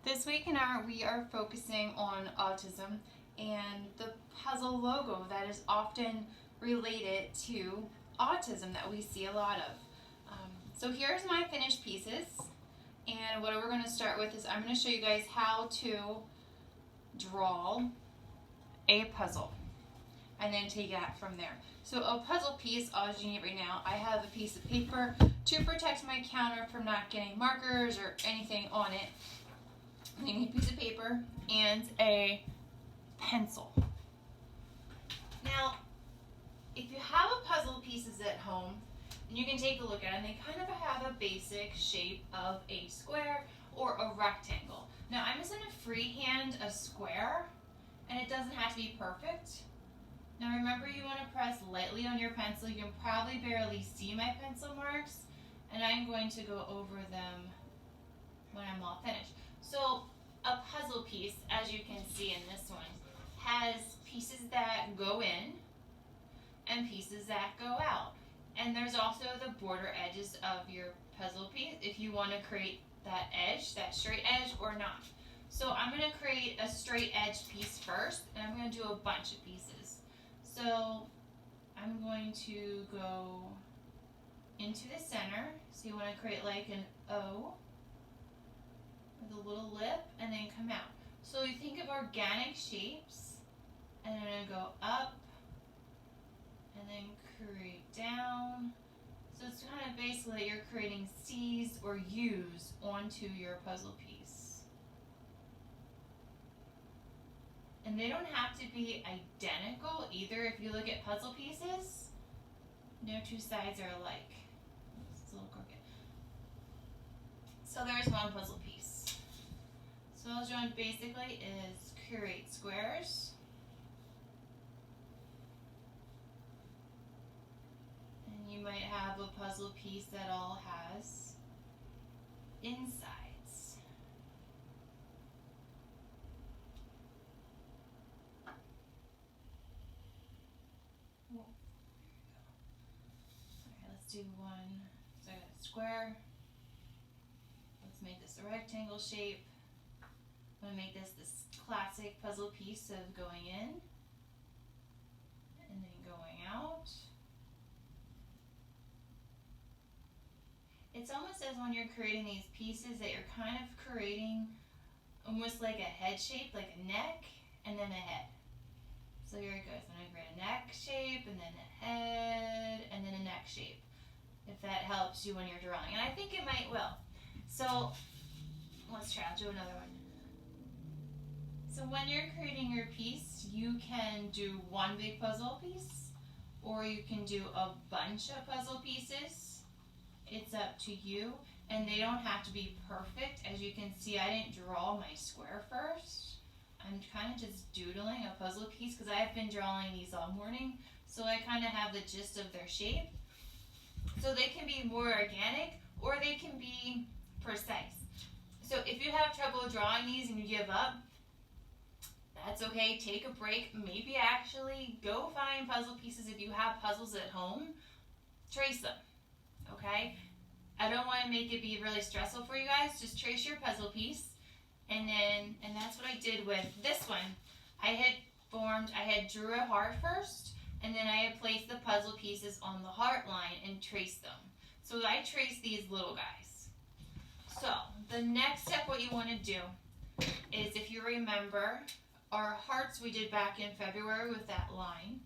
This week in art, we are focusing on autism and the puzzle logo that is often related to autism that we see a lot of. So here's my finished pieces, and what we're going to start with is I'm going to show you guys how to draw a puzzle and then take it from there. So a puzzle piece, all you need right now, I have a piece of paper to protect my counter from not getting markers or anything on it. You need a piece of paper and a pencil. Now, if you have a puzzle pieces at home, you can take a look at it, and they kind of have a basic shape of a square or a rectangle. Now, I'm just going to freehand a square, and it doesn't have to be perfect. Now, remember, you want to press lightly on your pencil. You can probably barely see my pencil marks, and I'm going to go over them when I'm all finished. So a puzzle piece, as you can see in this one, has pieces that go in and pieces that go out. And there's also the border edges of your puzzle piece if you want to create that edge, that straight edge, or not. So I'm going to create a straight edge piece first, and I'm going to do a bunch of pieces. So I'm going to go into the center. So you want to create like an O with a little lip and then come out. So you think of organic shapes, and then I'm going to go up and then create down. So it's kind of basically you're creating C's or U's onto your puzzle piece. And they don't have to be identical either. If you look at puzzle pieces, no two sides are alike. It's a little crooked. So there's one puzzle piece. So all you're doing basically is create squares. And you might have a puzzle piece that all has insides. Oh, there you go. Alright, let's do one. So I got a square. Let's make this a rectangle shape. I'm going to make this classic puzzle piece of going in and then going out. It's almost as when you're creating these pieces that you're kind of creating almost like a head shape, like a neck, and then a head. So here it goes. I'm going to create a neck shape, and then a head, and then a neck shape, if that helps you when you're drawing. And I think it might will. So let's try. I'll do another one. So when you're creating your piece, you can do one big puzzle piece, or you can do a bunch of puzzle pieces. It's up to you, and they don't have to be perfect. As you can see, I didn't draw my square first. I'm kind of just doodling a puzzle piece because I have been drawing these all morning, so I kind of have the gist of their shape. So they can be more organic, or they can be precise. So if you have trouble drawing these and you give up, that's okay. Take a break. Maybe actually go find puzzle pieces if you have puzzles at home. Trace them. Okay? I don't want to make it be really stressful for you guys. Just trace your puzzle piece. And that's what I did with this one. I had drew a heart first, and then I had placed the puzzle pieces on the heart line and traced them. So I traced these little guys. So the next step, what you want to do is, if you remember, our hearts we did back in February with that line.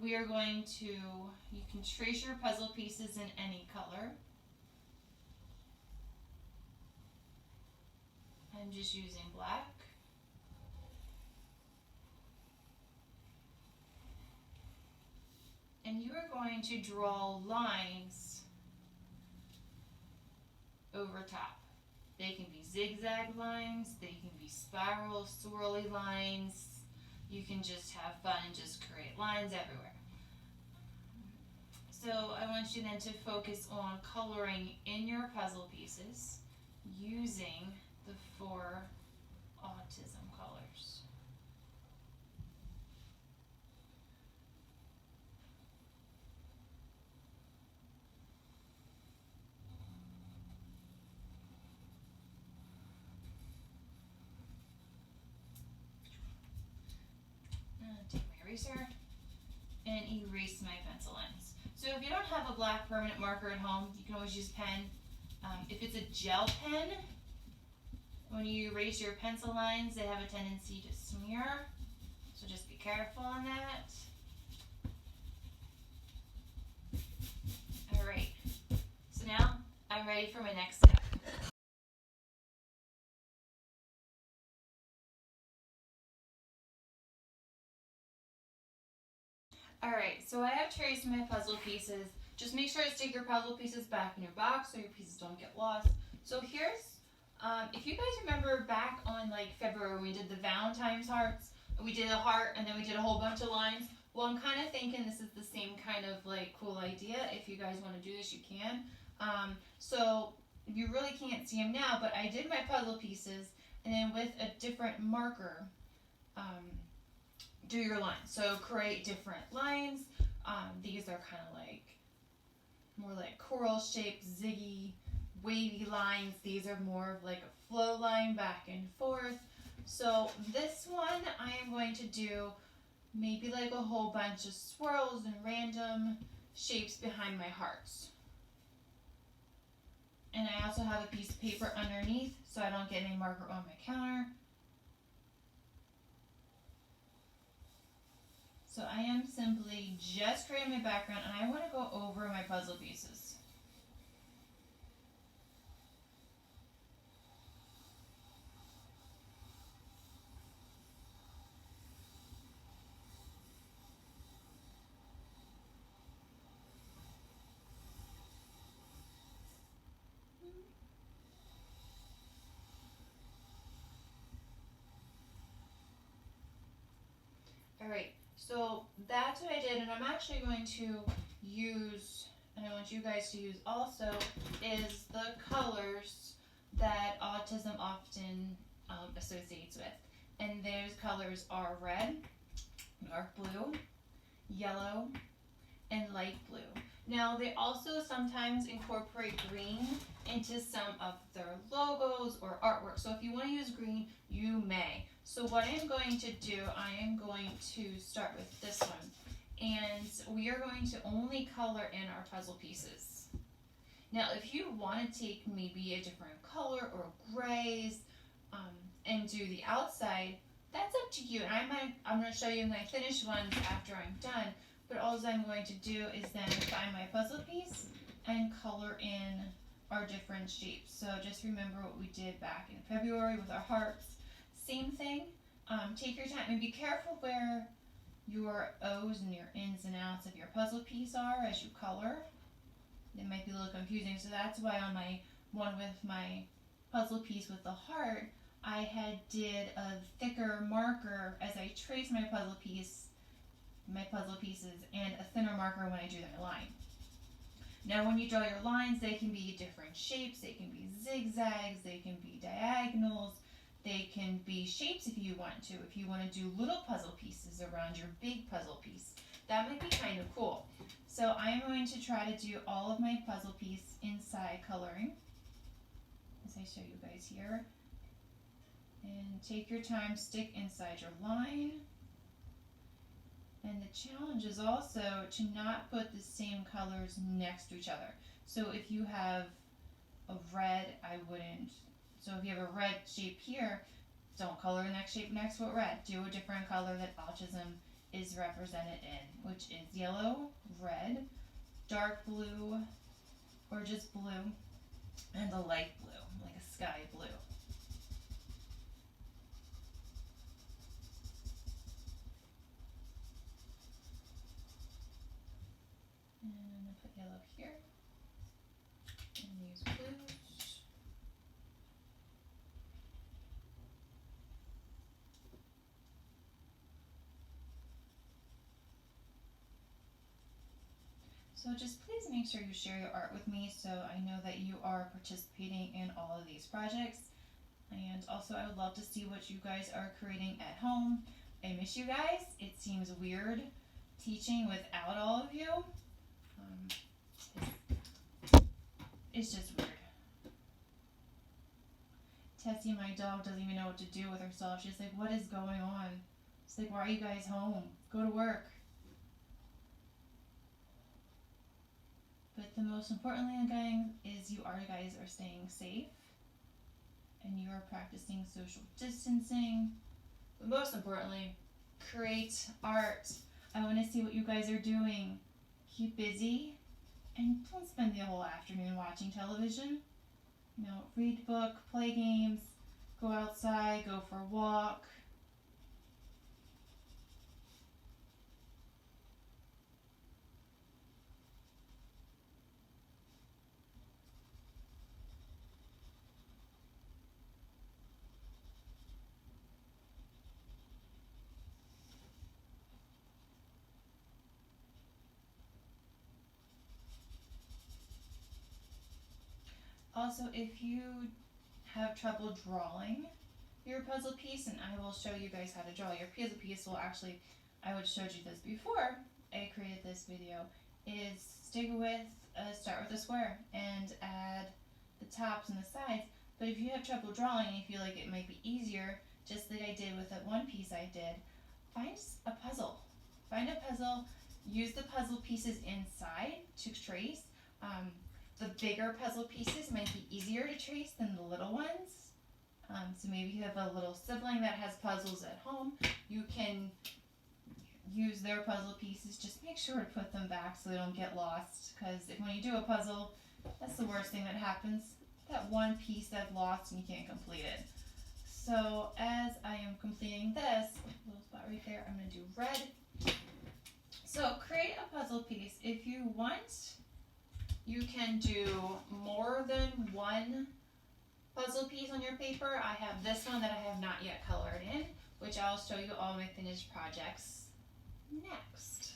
We are going to, you can trace your puzzle pieces in any color. I'm just using black. And you are going to draw lines over top. They can be zigzag lines, they can be spiral, swirly lines. You can just have fun and just create lines everywhere. So I want you then to focus on coloring in your puzzle pieces using the 4 autism colors. eraser and erase my pencil lines. So if you don't have a black permanent marker at home, you can always use a pen. If it's a gel pen, when you erase your pencil lines, they have a tendency to smear. So just be careful on that. Alright, so now I'm ready for my next step. Alright, so I have traced my puzzle pieces. Just make sure to stick your puzzle pieces back in your box so your pieces don't get lost. So here's, if you guys remember back on like February when we did the Valentine's hearts, we did a heart and then we did a whole bunch of lines. Well, I'm kind of thinking this is the same kind of like cool idea. If you guys want to do this, you can. So you really can't see them now, but I did my puzzle pieces and then with a different marker, do your lines. So create different lines. These are kind of like more like coral shaped, ziggy, wavy lines. These are more of like a flow line back and forth. So this one I am going to do maybe like a whole bunch of swirls and random shapes behind my hearts. And I also have a piece of paper underneath so I don't get any marker on my counter. So I am simply just creating my background and I want to go over my puzzle pieces. Alright, so that's what I did, and I'm actually going to use, and I want you guys to use also, is the colors that autism often associates with. And those colors are red, dark blue, yellow, and light blue. Now they also sometimes incorporate green into some of their logos or artwork. So if you want to use green, you may. So what I'm going to do, I am going to start with this one. And we are going to only color in our puzzle pieces. Now if you want to take maybe a different color or grays and do the outside, that's up to you. And I'm going to show you my finished ones after I'm done. But all I'm going to do is then find my puzzle piece and color in our different shapes. So just remember what we did back in February with our hearts. Same thing. Take your time and be careful where your O's and your ins and outs of your puzzle piece are as you color. It might be a little confusing, so that's why on my one with my puzzle piece with the heart, I had did a thicker marker as I traced my puzzle pieces, and a thinner marker when I drew my line. Now when you draw your lines, they can be different shapes, they can be zigzags, they can be diagonals, they can be shapes if you want to. If you want to do little puzzle pieces around your big puzzle piece, that might be kind of cool. So I'm going to try to do all of my puzzle piece inside coloring, as I show you guys here. And take your time, stick inside your line. And the challenge is also to not put the same colors next to each other. So if you have a red, I wouldn't. So if you have a red shape here, don't color the next shape next to it red. Do a different color that autism is represented in, which is yellow, red, dark blue, or just blue, and a light blue, like a sky blue. And I'm going to put yellow here, and use blues. So just please make sure you share your art with me so I know that you are participating in all of these projects. And also I would love to see what you guys are creating at home. I miss you guys. It seems weird teaching without all of you. It's just weird. Tessie, my dog, doesn't even know what to do with herself. She's like, what is going on? It's like, why are you guys home? Go to work. But the most important thing, guys, is you guys are staying safe and you are practicing social distancing. But most importantly, create art. I want to see what you guys are doing. Keep busy and don't spend the whole afternoon watching television. You know, read a book, play games, go outside, go for a walk. Also, if you have trouble drawing your puzzle piece, and I will show you guys how to draw your puzzle piece. Well, actually, I would showed you this before I created this video. Is start with a square and add the tops and the sides. But if you have trouble drawing and you feel like it might be easier, just like I did with that one piece I did, find a puzzle. Find a puzzle. Use the puzzle pieces inside to trace. The bigger puzzle pieces might be easier to trace than the little ones. So maybe you have a little sibling that has puzzles at home. You can use their puzzle pieces. Just make sure to put them back so they don't get lost. Because when you do a puzzle, that's the worst thing that happens. That one piece that's lost and you can't complete it. So as I am completing this little spot right there, I'm going to do red. So create a puzzle piece. If you want, you can do more than one puzzle piece on your paper. I have this one that I have not yet colored in, which I'll show you all my finished projects next.